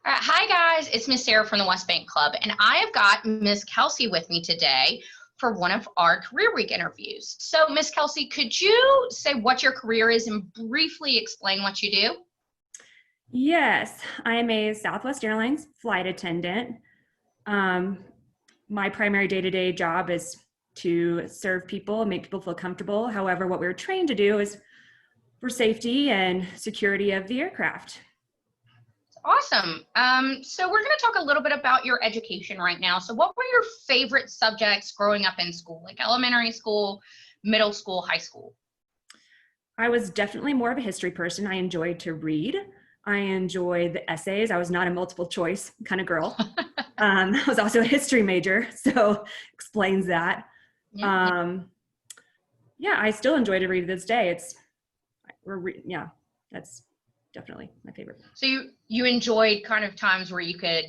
Hi guys, it's Miss Sarah from the West Bank Club, and I have got Miss Kelcy with me today for one of our Career Week interviews. So, Miss Kelcy, could you say what your career is and briefly explain what you do? Yes, I'm a Southwest Airlines flight attendant. My primary day-to-day job is to serve people and make people feel comfortable. However, what we're trained to do is for safety and security of the aircraft. Awesome. So we're going to talk a little bit about your education right now. So what were your favorite subjects growing up in school, like elementary school, middle school, high school? I was definitely more of a history person. I enjoyed to read. I enjoyed the essays. I was not a multiple choice kind of girl. I was also a history major, so explains that. Yeah. Yeah, I still enjoy to read to this day. Yeah, that's definitely my favorite. So you enjoyed kind of times where you could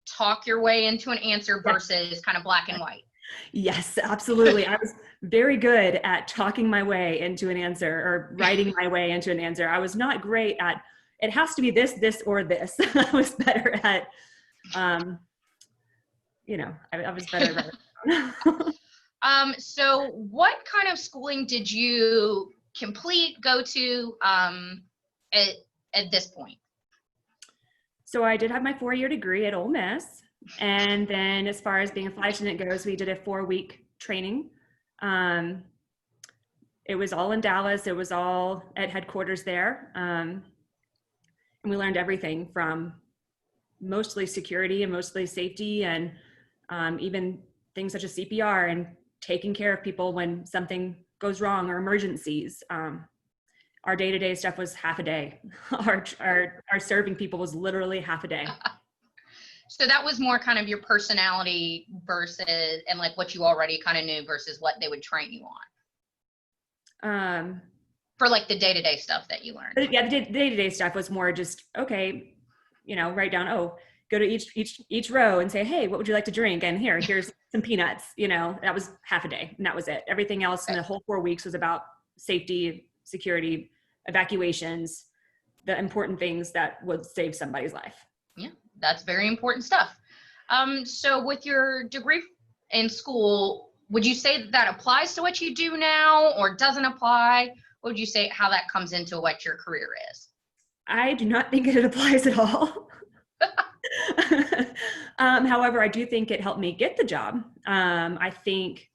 talk your way into an answer versus kind of black and white. Yes, absolutely. I was very good at talking my way into an answer or writing my way into an answer. I was not great at, it has to be this, this, or this. I was better at, I was better at So what kind of schooling did you go to at this point? So I did have my 4-year degree at Ole Miss. And then as far as being a flight attendant goes, we did a 4-week training. It was all in Dallas. It was all at headquarters there. And we learned everything from mostly security and mostly safety and even things such as CPR and taking care of people when something goes wrong or emergencies. Our day-to-day stuff was half a day. Our serving people was literally half a day. So that was more kind of your personality versus, and like what you already kind of knew versus what they would train you on. For like the day-to-day stuff that you learned. Yeah, the day-to-day stuff was more just, okay, write down, go to each row and say, hey, what would you like to drink? And here's some peanuts, that was half a day and that was it. Everything else in the whole 4 weeks was about safety, security, evacuations, the important things that would save somebody's life. Yeah, that's very important stuff. So with your degree in school, would you say that applies to what you do now or doesn't apply? What would you say how that comes into what your career is? I do not think it applies at all. However, I do think it helped me get the job. I think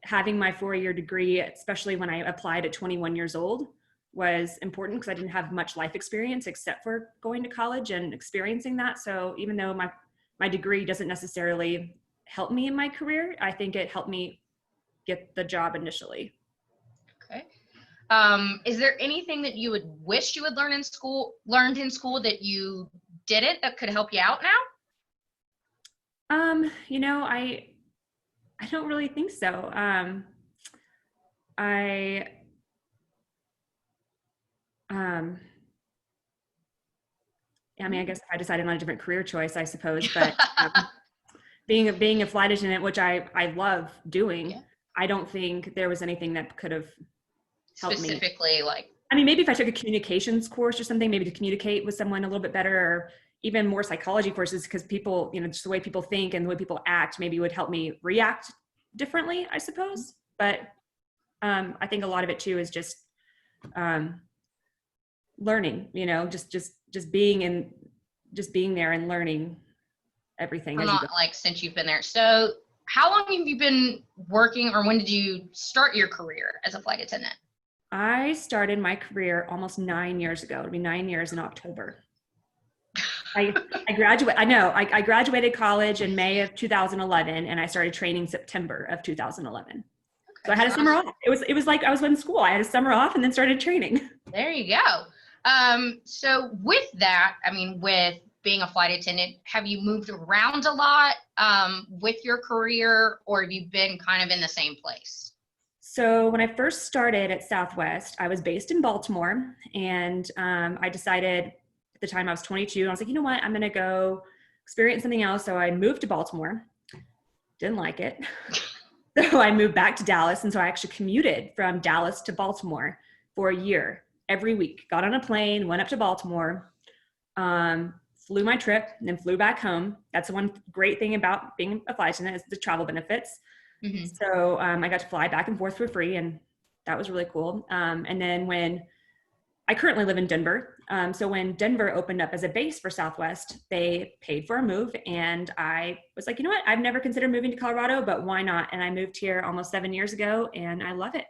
having my 4-year degree, especially when I applied at 21 years old, was important because I didn't have much life experience except for going to college and experiencing that. So even though my degree doesn't necessarily help me in my career, I think it helped me get the job initially. Okay. Is there anything that you would wish you had learned in school that you didn't that could help you out now? I don't really think so. I guess if I decided on a different career choice, I suppose, but being a flight attendant, which I love doing, yeah. I don't think there was anything that could have helped specifically me. Maybe if I took a communications course or something, maybe to communicate with someone a little bit better, or even more psychology courses, because people, just the way people think and the way people act maybe would help me react differently, I suppose. But I think a lot of it too is just learning, just being there and learning everything. Since you've been there. So how long have you been working, or when did you start your career as a flight attendant? I started my career almost 9 years ago. It'll be 9 years in October. I graduated college in May of 2011, and I started training September of 2011. Okay. So I had a summer off. It was like I was in school. I had a summer off and then started training. There you go. So with that, with being a flight attendant, have you moved around a lot with your career, or have you been kind of in the same place? So when I first started at Southwest, I was based in Baltimore, and I decided at the time I was 22, and I was like, you know what, I'm going to go experience something else. So I moved to Baltimore, didn't like it. So I moved back to Dallas, and so I actually commuted from Dallas to Baltimore for a year every week. Got on a plane, went up to Baltimore, flew my trip and then flew back home. That's the one great thing about being a flight attendant is the travel benefits. Mm-hmm. So I got to fly back and forth for free, and that was really cool. And then when I currently live in Denver, so when Denver opened up as a base for Southwest, they paid for a move, and I was like, you know what? I've never considered moving to Colorado, but why not? And I moved here almost 7 years ago, and I love it.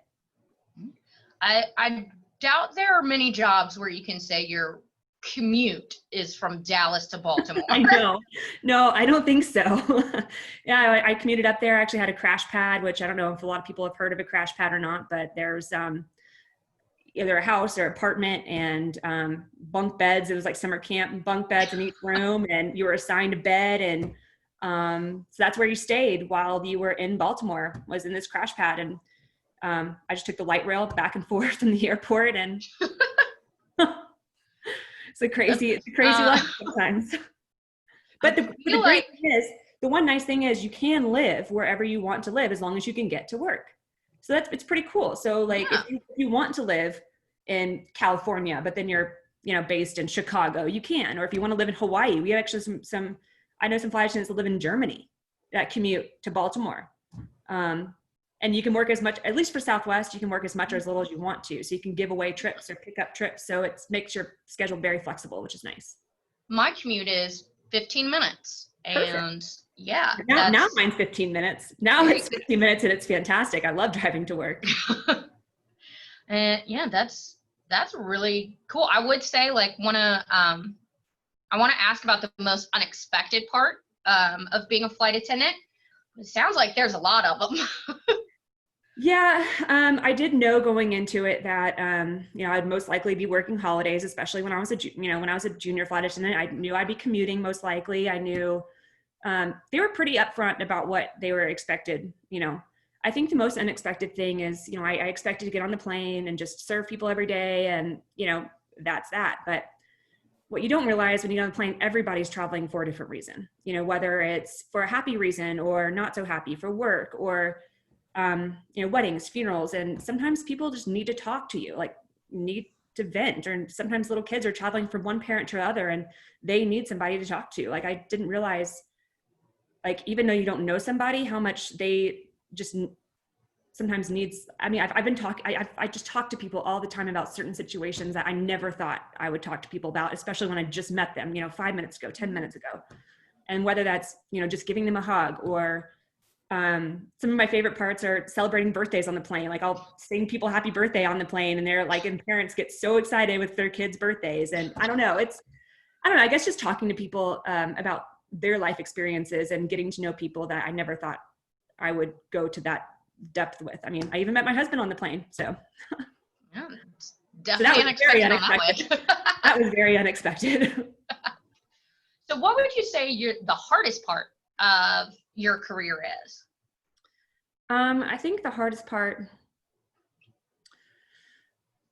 I doubt there are many jobs where you can say your commute is from Dallas to Baltimore. I know. No, I don't think so. Yeah, I commuted up there. I actually had a crash pad, which I don't know if a lot of people have heard of a crash pad or not, but there's either a house or apartment and bunk beds. It was like summer camp, bunk beds in each room, and you were assigned a bed. And so that's where you stayed while you were in Baltimore, was in this crash pad. And I just took the light rail back and forth from the airport, and it's a crazy life sometimes. But the great thing is, the one nice thing is you can live wherever you want to live as long as you can get to work. So it's pretty cool. So like if you want to live in California, but then you're, based in Chicago, you can. Or if you want to live in Hawaii, we have actually some I know some flight attendants that live in Germany that commute to Baltimore. And you can work as much, at least for Southwest, you can work as much or as little as you want to. So you can give away trips or pick up trips. So it makes your schedule very flexible, which is nice. My commute is 15 minutes. Perfect. And yeah. Now mine's 15 minutes. Now it's 15 minutes and it's fantastic. I love driving to work. And yeah, that's really cool. I would say I want to ask about the most unexpected part of being a flight attendant. It sounds like there's a lot of them. Yeah, I did know going into it that I'd most likely be working holidays, especially when I was a junior flight attendant. I knew I'd be commuting most likely. I knew they were pretty upfront about what they were expected. I think the most unexpected thing is, I expected to get on the plane and just serve people every day, and that's that. But what you don't realize when you get on the plane, everybody's traveling for a different reason. Whether it's for a happy reason or not so happy, for work or weddings, funerals, and sometimes people just need to talk to you, like need to vent, or sometimes little kids are traveling from one parent to the other and they need somebody to talk to. Like I didn't realize, like, even though you don't know somebody, how much they just sometimes needs. I just talk to people all the time about certain situations that I never thought I would talk to people about, especially when I just met them, 5 minutes ago, 10 minutes ago. And whether that's, just giving them a hug, or some of my favorite parts are celebrating birthdays on the plane. Like I'll sing people happy birthday on the plane, and they're like, and parents get so excited with their kids' birthdays. And I don't know, I guess just talking to people about their life experiences and getting to know people that I never thought I would go to that depth with. I mean, I even met my husband on the plane. So yeah, definitely unexpected on that way. That was very unexpected. So what would you say the hardest part of your career is? I think the hardest part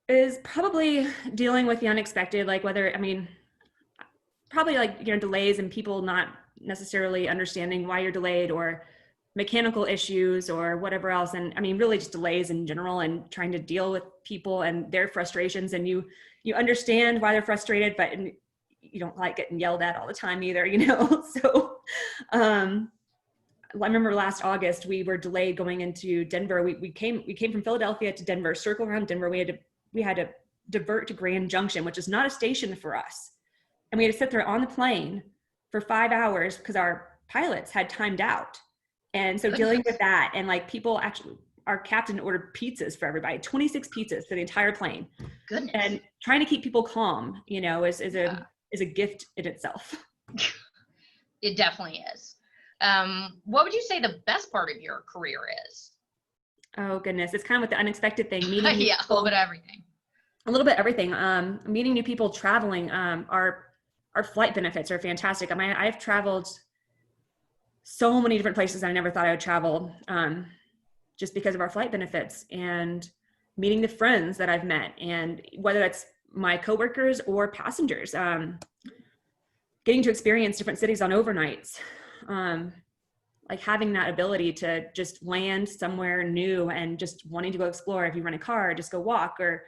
is probably dealing with the unexpected, like probably like, delays and people not necessarily understanding why you're delayed, or mechanical issues or whatever else. And I mean, really just delays in general, and trying to deal with people and their frustrations. And you understand why they're frustrated, but you don't like getting yelled at all the time either, So, I remember last August, we were delayed going into Denver. We came from Philadelphia to Denver, circle around Denver. We had to divert to Grand Junction, which is not a station for us. And we had to sit there on the plane for 5 hours because our pilots had timed out. And so dealing with that, and like people actually, our captain ordered pizzas for everybody, 26 pizzas for the entire plane. Goodness. And trying to keep people calm, is a gift in itself. It definitely is. What would you say the best part of your career is? Oh goodness, it's kind of with the unexpected thing. Meeting yeah, people, a little bit of everything. A little bit everything. Meeting new people, traveling. Our flight benefits are fantastic. I mean, I've traveled so many different places I never thought I would travel, just because of our flight benefits, and meeting the friends that I've met, and whether that's my coworkers or passengers, getting to experience different cities on overnights, like having that ability to just land somewhere new and just wanting to go explore. If you rent a car, just go walk, or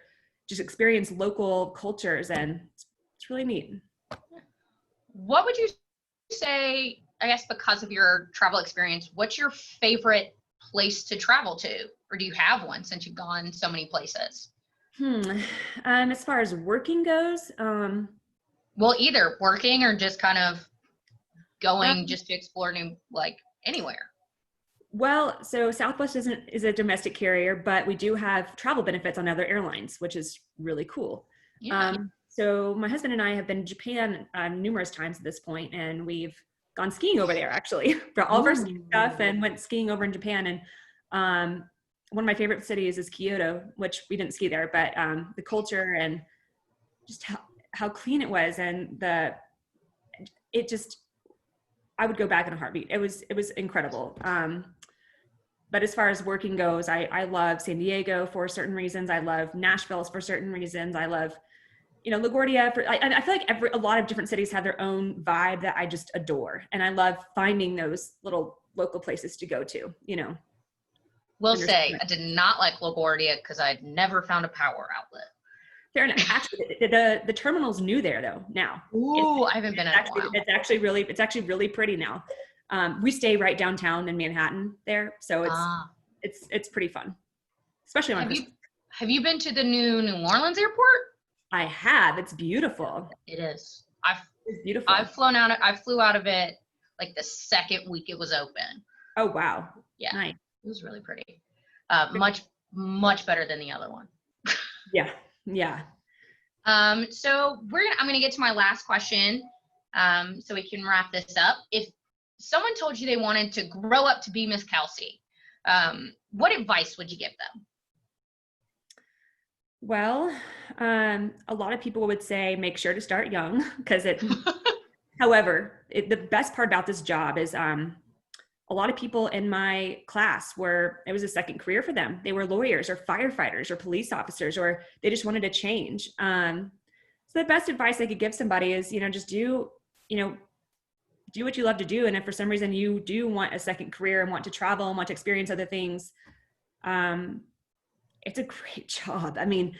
just experience local cultures, and it's really neat. what would you say, I guess because of your travel experience, what's your favorite place to travel to? Or do you have one since you've gone so many places? As far as working goes, Well, either working or just kind of going um, just to explore new, like anywhere. well, so Southwest is a domestic carrier, but we do have travel benefits on other airlines, which is really cool. Yeah. So my husband and I have been to Japan numerous times at this point, and we've gone skiing over there actually for all of our ski stuff, Ooh. and went skiing over in Japan. And one of my favorite cities is Kyoto, which we didn't ski there, but the culture and just how clean it was, and it just, I would go back in a heartbeat. It was incredible. But as far as working goes, I love San Diego for certain reasons. I love Nashville for certain reasons. I love, LaGuardia. I feel like a lot of different cities have their own vibe that I just adore. And I love finding those little local places to go to, Will say, I did not like LaGuardia because I'd never found a power outlet. Fair enough. Actually, the terminal's new there though now. Ooh, I haven't been in a while. It's actually really pretty now. We stay right downtown in Manhattan there, so it's pretty fun, especially on Christmas. Have you been to the new Orleans airport? I have. It's beautiful. It is. It's beautiful. I flew out of it like the second week it was open. Oh wow. Yeah. Nice. It was really pretty. Much better than the other one. Yeah. Yeah. So I'm gonna get to my last question, so we can wrap this up. If someone told you they wanted to grow up to be Miss Kelcy, what advice would you give them? Well, a lot of people would say make sure to start young because however, the best part about this job is a lot of people in my class it was a second career for them. They were lawyers or firefighters or police officers, or they just wanted to change. So the best advice I could give somebody is, just do what you love to do. And if for some reason you do want a second career and want to travel and want to experience other things, it's a great job. I mean,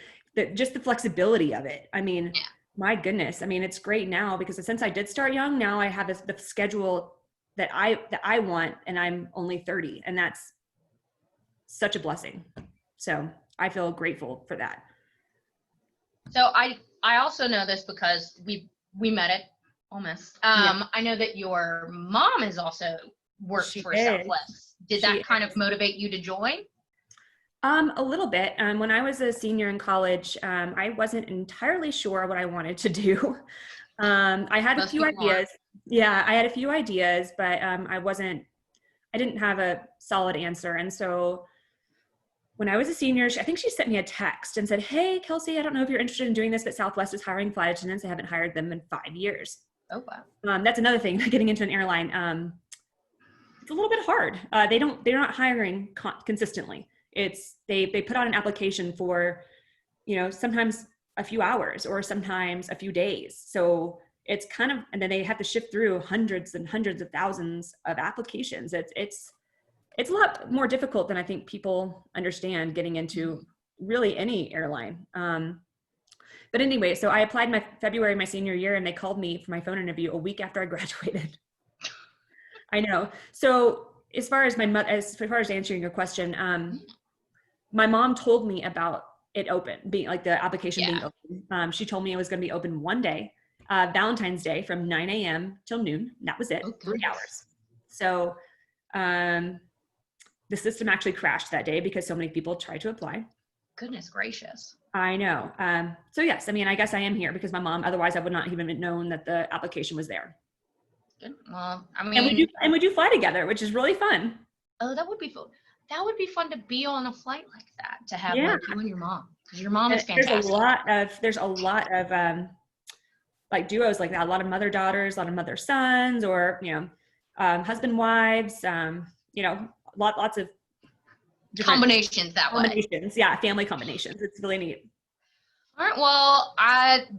just the flexibility of it. I mean, yeah. My goodness. I mean, it's great now because since I did start young, now I have the schedule that I want, and I'm only 30, and that's such a blessing. So I feel grateful for that. So I also know this because we met at almost. Yeah. I know that your mom has also worked for Southwest. Did that kind of motivate you to join? A little bit. When I was a senior in college, I wasn't entirely sure what I wanted to do. I had a few ideas. Yeah, I had a few ideas, but I didn't have a solid answer. And so when I was a senior, I think she sent me a text and said, "Hey, Kelcy, I don't know if you're interested in doing this, but Southwest is hiring flight attendants. I haven't hired them in 5 years." Oh, wow. That's another thing, getting into an airline. It's a little bit hard. They're not hiring consistently. They put out an application for, sometimes a few hours or sometimes a few days. So it's kind of, and then they have to shift through hundreds and hundreds of thousands of applications. It's a lot more difficult than I think people understand getting into really any airline. But anyway, so I applied February my senior year, and they called me for my phone interview a week after I graduated. I know. So as far as answering your question, my mom told me about it being the application being open. She told me it was going to be open one day, Valentine's Day from 9 a.m. till noon. That was it, 3 hours. So the system actually crashed that day because so many people tried to apply. Goodness gracious. I know. So yes, I mean, I guess I am here because my mom, otherwise I would not even have known that the application was there. Good. Well, I mean, and we do fly together, which is really fun. Oh, that would be fun. That would be fun to be on a flight like that, to have you and your mom, because your mom is fantastic. There's a lot of like duos like that. A lot of mother daughters, a lot of mother sons, or husband wives. Lots of combinations that way. Yeah, family combinations. It's really neat. All right. Well,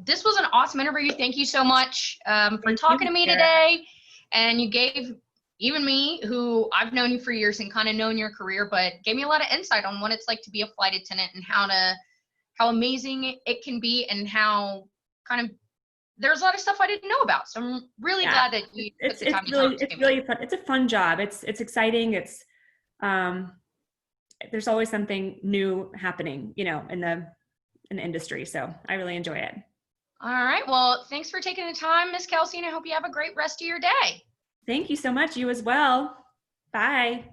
this was an awesome interview. Thank you so much for talking to me today. And you gave even me, who I've known you for years and kind of known your career, but gave me a lot of insight on what it's like to be a flight attendant and how amazing it can be, and how kind of there's a lot of stuff I didn't know about. So I'm really glad that you took the time to talk to me. It's really fun. It's a fun job. It's exciting. It's, there's always something new happening, you know, in the industry. So I really enjoy it. All right. Well, thanks for taking the time, Miss Kelcy, and I hope you have a great rest of your day. Thank you so much. You as well. Bye.